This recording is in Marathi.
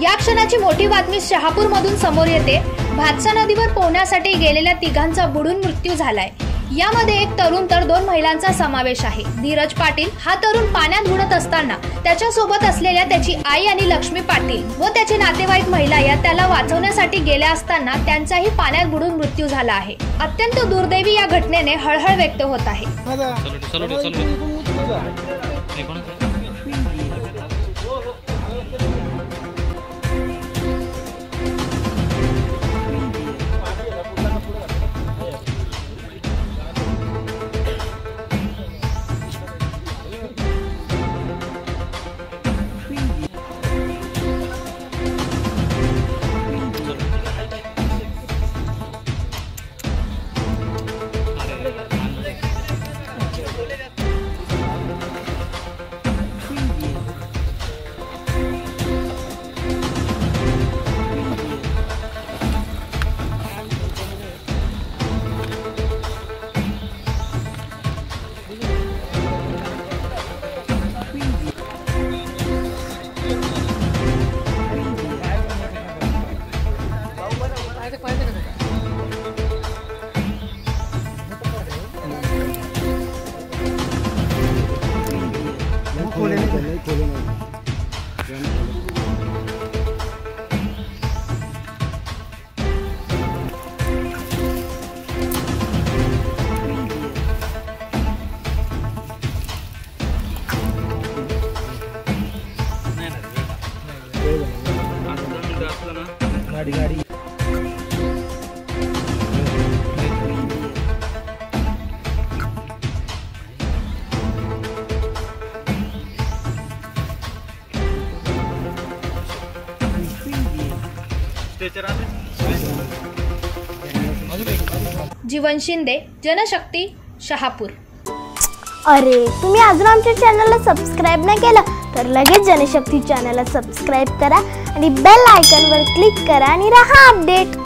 या क्षणाची मोठी बातमी शहापूरमधून समोर येते। भातसा नदीवर पोहण्यासाठी गेलेल्या तिघांचा बुडून मृत्यू झालाय। यामध्ये एक तरुण तर 2 महिलांचा समावेश आहे। धीरज पाटील हा तरुण पाण्यात बुडत असताना त्याच्या सोबत असलेल्या त्याची आई आणि लक्ष्मी पाटील व त्याचे नातेवाईक महिला या त्याला वाचवण्यासाठी गेल्या असताना त्यांचाही पाण्यात बुडून मृत्यू झाला आहे। अत्यंत दुर्दैवी या घटनेने हळहळ व्यक्त होत आहे। गाड़ी जीवन शिंदे, जनशक्ती, शहापूर। अरे तुम्ही अजून आमच्या चॅनलला सबस्क्राइब नाही केलं तर लगेच जनशक्ती चॅनलला सबस्क्राइब करा आणि बेल आयकॉनवर क्लिक करा आणि रहा अपडेट।